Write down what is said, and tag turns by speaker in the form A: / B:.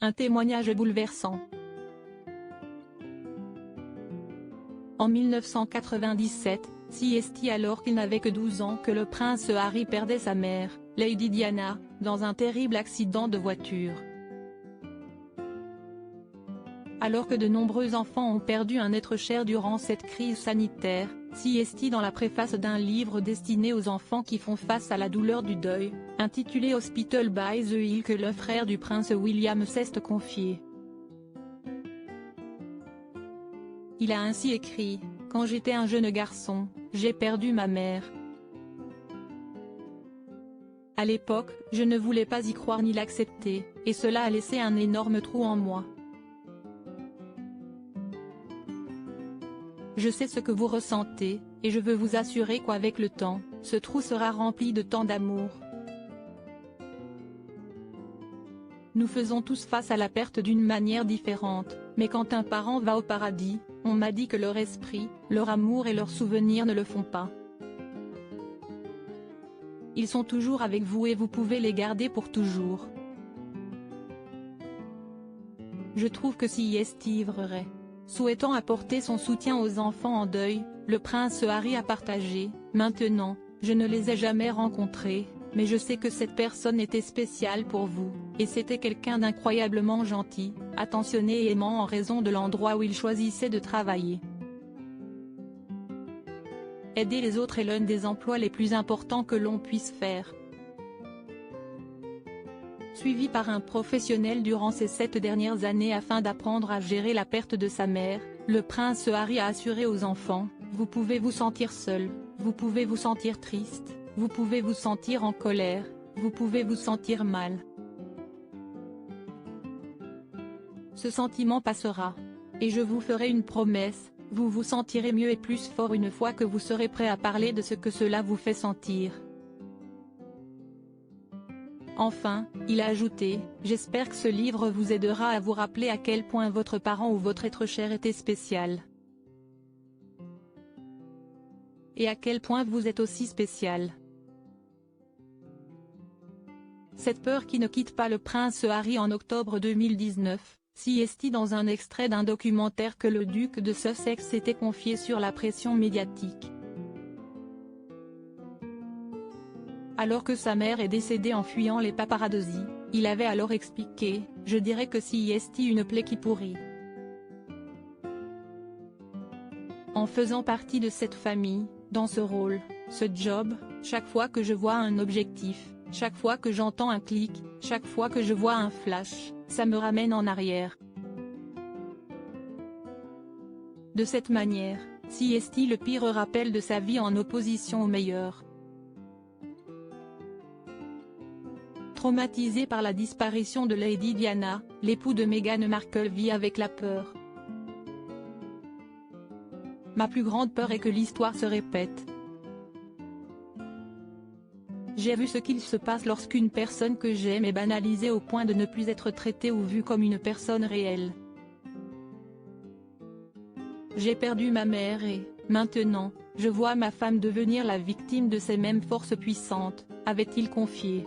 A: Un témoignage bouleversant. En 1997, CST, alors qu'il n'avait que 12 ans, que le prince Harry perdait sa mère, Lady Diana, dans un terrible accident de voiture. Alors que de nombreux enfants ont perdu un être cher durant cette crise sanitaire, CST, dans la préface d'un livre destiné aux enfants qui font face à la douleur du deuil, intitulé Hospital by the Hill, que le frère du prince William s'est confié. Il a ainsi écrit: « Quand j'étais un jeune garçon, j'ai perdu ma mère. À l'époque, je ne voulais pas y croire ni l'accepter, et cela a laissé un énorme trou en moi. Je sais ce que vous ressentez, et je veux vous assurer qu'avec le temps, ce trou sera rempli de tant d'amour. Nous faisons tous face à la perte d'une manière différente, mais quand un parent va au paradis, on m'a dit que leur esprit, leur amour et leurs souvenirs ne le font pas. Ils sont toujours avec vous et vous pouvez les garder pour toujours. Je trouve que CST vrai. » Souhaitant apporter son soutien aux enfants en deuil, le prince Harry a partagé: « Maintenant, je ne les ai jamais rencontrés, mais je sais que cette personne était spéciale pour vous, et c'était quelqu'un d'incroyablement gentil, attentionné et aimant en raison de l'endroit où il choisissait de travailler. Aider les autres est l'un des emplois les plus importants que l'on puisse faire. » Suivi par un professionnel durant ces 7 dernières années afin d'apprendre à gérer la perte de sa mère, le prince Harry a assuré aux enfants: « Vous pouvez vous sentir seul, vous pouvez vous sentir triste, vous pouvez vous sentir en colère, vous pouvez vous sentir mal. Ce sentiment passera. Et je vous ferai une promesse, vous vous sentirez mieux et plus fort une fois que vous serez prêt à parler de ce que cela vous fait sentir. » Enfin, il a ajouté: « J'espère que ce livre vous aidera à vous rappeler à quel point votre parent ou votre être cher était spécial. Et à quel point vous êtes aussi spécial. » Cette peur qui ne quitte pas le prince Harry. En octobre 2019, CST, dans un extrait d'un documentaire que le duc de Sussex s'était confié sur la pression médiatique. Alors que sa mère est décédée en fuyant les paparazzi, il avait alors expliqué: « Je dirais que CST une plaie qui pourrit. En faisant partie de cette famille, dans ce rôle, ce job, chaque fois que je vois un objectif, chaque fois que j'entends un clic, chaque fois que je vois un flash, ça me ramène en arrière. » De cette manière, CST le pire rappel de sa vie en opposition au meilleur. Traumatisé par la disparition de Lady Diana, l'époux de Meghan Markle vit avec la peur. « Ma plus grande peur est que l'histoire se répète. J'ai vu ce qu'il se passe lorsqu'une personne que j'aime est banalisée au point de ne plus être traitée ou vue comme une personne réelle. J'ai perdu ma mère et, maintenant, je vois ma femme devenir la victime de ces mêmes forces puissantes », avait-il confié.